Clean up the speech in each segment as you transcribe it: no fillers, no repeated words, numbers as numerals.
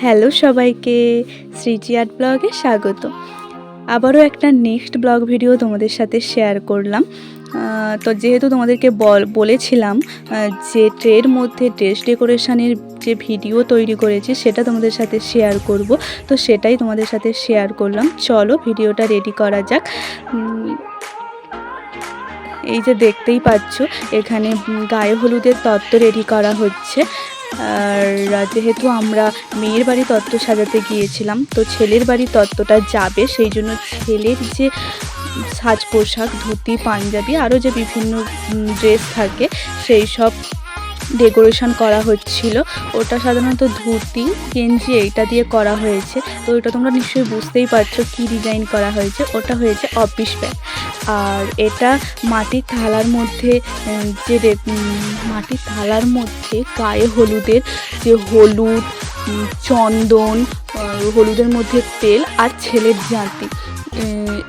Hello সবাইকে, সৃজি art ব্লগে স্বাগত। আবারও একটা নেক্সট ব্লগ ভিডিও তোমাদের সাথে শেয়ার করলাম। তো যেহেতু তোমাদেরকে বলেছিলাম যে ট্রের মধ্যে ড্রেস ডেকোরেশনের যে ভিডিও তৈরি করেছি সেটা তোমাদের সাথে শেয়ার করব, তো সেটাই তোমাদের সাথে শেয়ার করলাম। চলো ভিডিওটা রেডি করা যাক। এই যে দেখতেই পাচ্ছ এখানে গায়ে হলুদের তত্ত্ব রেডি করা হচ্ছে। আর যেহেতু আমরা মেয়ের বাড়ি তত্ত্ব সাজাতে গিয়েছিলাম, তো ছেলের বাড়ি তত্ত্বটা যাবে, সেই জন্য ছেলের যে সাজ পোশাক, ধুতি, পাঞ্জাবি, আরও যে বিভিন্ন ড্রেস থাকে সেই সব ডেকোরেশন করা হচ্ছিল। ওটা সাধারণত ধুতি, গেঞ্জি এইটা দিয়ে করা হয়েছে। তো ওটা তোমরা নিশ্চয়ই বুঝতেই পারছো কি ডিজাইন করা হয়েছে। ওটা হয়েছে অফিস ব্যাগ। আর এটা মাটির থালার মধ্যে মাটির থালার মধ্যে গায়ে হলুদের যে হলুদ, চন্দন, হলুদের মধ্যে তেল আর ছেলের জাঁতি,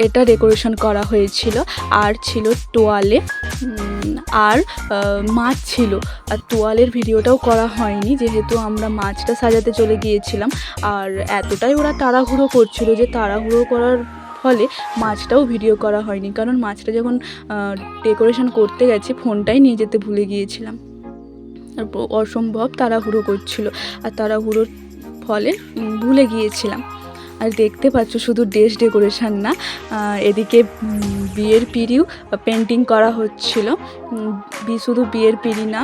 এটা ডেকোরেশন করা হয়েছিল। আর ছিল তোয়ালে আর মাছ ছিল। আর তোয়ালের ভিডিওটাও করা হয়নি যেহেতু আমরা মাছটা সাজাতে চলে গিয়েছিলাম। আর এতটাই ওরা তাড়াহুড়ো করছিল যে তাড়াহুড়ো করার ফলে মাছটাও ভিডিও করা হয়নি, কারণ মাছটা যখন ডেকোরেশন করতে গেছে ফোনটাই নিয়ে যেতে ভুলে গিয়েছিলাম। আর অসম্ভব তাড়াহুড়ো করছিল, আর তাড়াহুড়োর ফলে ভুলে গিয়েছিলাম। আর দেখতে পাচ্ছ শুধু ড্রেস ডেকোরেশন না, এদিকে বিয়ের পিঁড়িও পেন্টিং করা হচ্ছিল। শুধু বিয়ের পিঁড়ি না,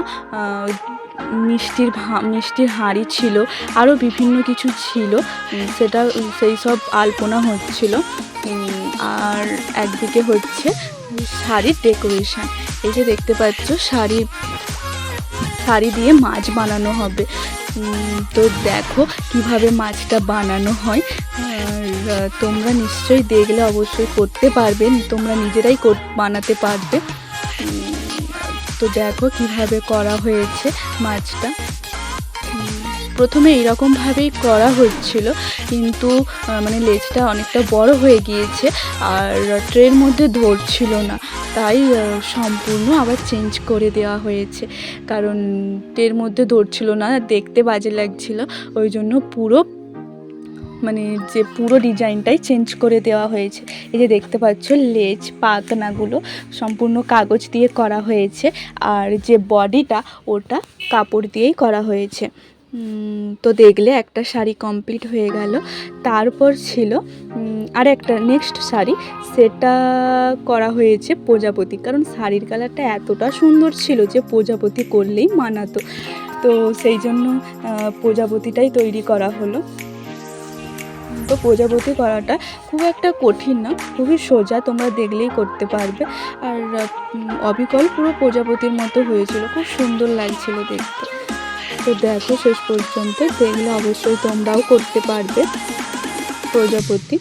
মিষ্টির হাঁড়ি ছিল, আরও বিভিন্ন কিছু ছিল, সেই সব আলপনা হচ্ছিল। আর একদিকে হচ্ছে শাড়ির ডেকোরেশন। এই যে দেখতে পাচ্ছ শাড়ি দিয়ে মাছ বানানো হবে। তো দেখো কিভাবে মাছটা বানানো হয়। আর তোমরা নিশ্চয়ই দেখলে অবশ্যই করতে পারবে, তোমরা নিজেরাই বানাতে পারবে। তো দেখো কিভাবে করা হয়েছে মাছটা। প্রথমে এইরকমভাবেই করা হচ্ছিল, কিন্তু মানে লেজটা অনেকটা বড় হয়ে গিয়েছে আর ট্রের মধ্যে ধরছিল না, তাই সম্পূর্ণ আবার চেঞ্জ করে দেওয়া হয়েছে। কারণ ট্রের মধ্যে ধরছিল না, দেখতে বাজে লাগছিল, ওই জন্য পুরো ডিজাইনটাই চেঞ্জ করে দেওয়া হয়েছে। এই যে দেখতে পাচ্ছ লেজ পাখনাগুলো সম্পূর্ণ কাগজ দিয়ে করা হয়েছে, আর যে বডিটা ওটা কাপড় দিয়েই করা হয়েছে। তো দেখলে একটা শাড়ি কমপ্লিট হয়ে গেল। তারপর ছিল আর একটা নেক্সট শাড়ি, সেটা করা হয়েছে প্রজাপতি, কারণ শাড়ির কালারটা এতটা সুন্দর ছিল যে প্রজাপতি করলেই মানাতো। তো সেই জন্য প্রজাপতিটাই তৈরি করা হলো। তো প্রজাপতি করাটা খুব একটা কঠিন না, খুবই সোজা, তোমরা দেখলেই করতে পারবে। আর অবিকল পুরো প্রজাপতির মতো হয়েছিল, খুব সুন্দর লাগছিল দেখতে। তো দেখো শেষ পর্যন্ত দেখলে অবশ্যই তোমরাও করতে পারবে প্রজাপতি।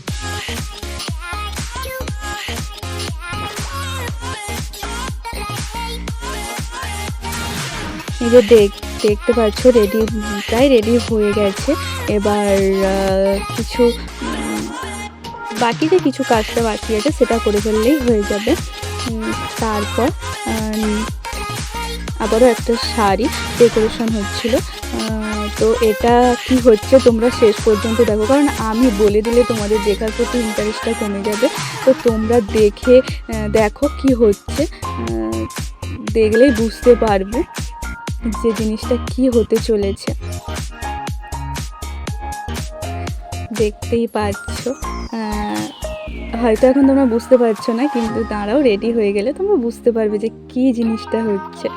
এই যে দেখতে পাচ্ছ প্রায় রেডি হয়ে গেছে। এবার কিছু কিছু কাজটা বাকি আছে, সেটা করে ফেললেই হয়ে যাবে। তারপর আবারও একটা শাড়ি ডেকোরেশন হচ্ছিল। তো এটা কি হচ্ছে তোমরা শেষ পর্যন্ত দেখো, কারণ আমি বলে দিলে তোমাদের দেখার প্রতি ইন্টারেস্টটা কমে যাবে। তো তোমরা দেখো কি হচ্ছে, দেখলেই বুঝতে পারবে যে জিনিসটা কি হতে চলেছে। দেখতেই পাচ্ছ, হয়তো এখন তোমরা বুঝতে পারছো না, কিন্তু দাঁড়াও, রেডি হয়ে গেলে তোমরা বুঝতে পারবে যে কি জিনিসটা হচ্ছে।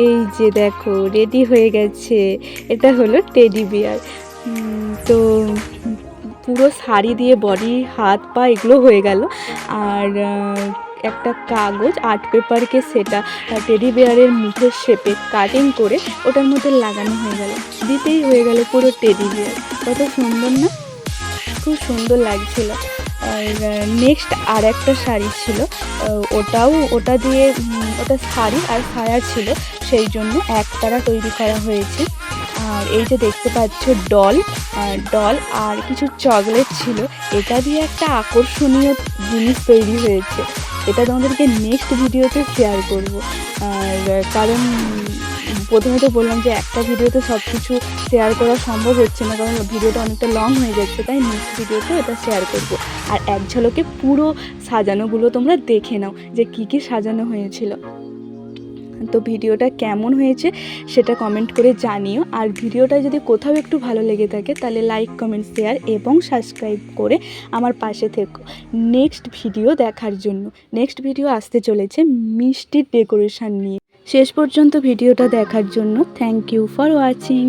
এই যে দেখো রেডি হয়ে গেছে, এটা হলো টেডি বিয়ার। তো পুরো শাড়ি দিয়ে বডি, হাত পা এগুলো হয়ে গেল। আর একটা কাগজ আর্ট পেপারকে সেটা টেডি বিয়ারের মুখের শেপে কাটিং করে ওটার মধ্যে লাগানো হয়ে গেল, দিতেই হয়ে গেল পুরো টেডি বিয়ার। কত সুন্দর না, খুব সুন্দর লাগছিল। আর নেক্সট আর একটা শাড়ি ছিল, ওটা দিয়ে ওটা শাড়ি আর সায়া ছিল, সেই জন্য একতারা তৈরি করা হয়েছে। আর এই যে দেখতে পাচ্ছ ডল আর কিছু চকলেট ছিল, এটা দিয়ে একটা আকর্ষণীয় জিনিস তৈরি হয়েছে। এটা তোমাদেরকে নেক্সট ভিডিওতে শেয়ার করব। আর কারণ প্রথমে তো বললাম যে একটা ভিডিওতে সব কিছু শেয়ার করা সম্ভব হচ্ছে না, কারণ ভিডিওটা অনেকটা লং হয়ে যাচ্ছে, তাই নেক্সট ভিডিওতে এটা শেয়ার করব। আর এক ঝলকে পুরো সাজানোগুলো তোমরা দেখে নাও যে কী কী সাজানো হয়েছিল। তো ভিডিওটা কেমন হয়েছে সেটা কমেন্ট করে জানিও। আর ভিডিওটা যদি কোথাও একটু ভালো লেগে থাকে তাহলে লাইক, কমেন্ট, শেয়ার এবং সাবস্ক্রাইব করে আমার পাশে থেকো নেক্সট ভিডিও দেখার জন্য। নেক্সট ভিডিও আসতে চলেছে মিষ্টির ডেকোরেশন নিয়ে। শেষ পর্যন্ত ভিডিওটা দেখার জন্য থ্যাংক ইউ ফর ওয়াচিং।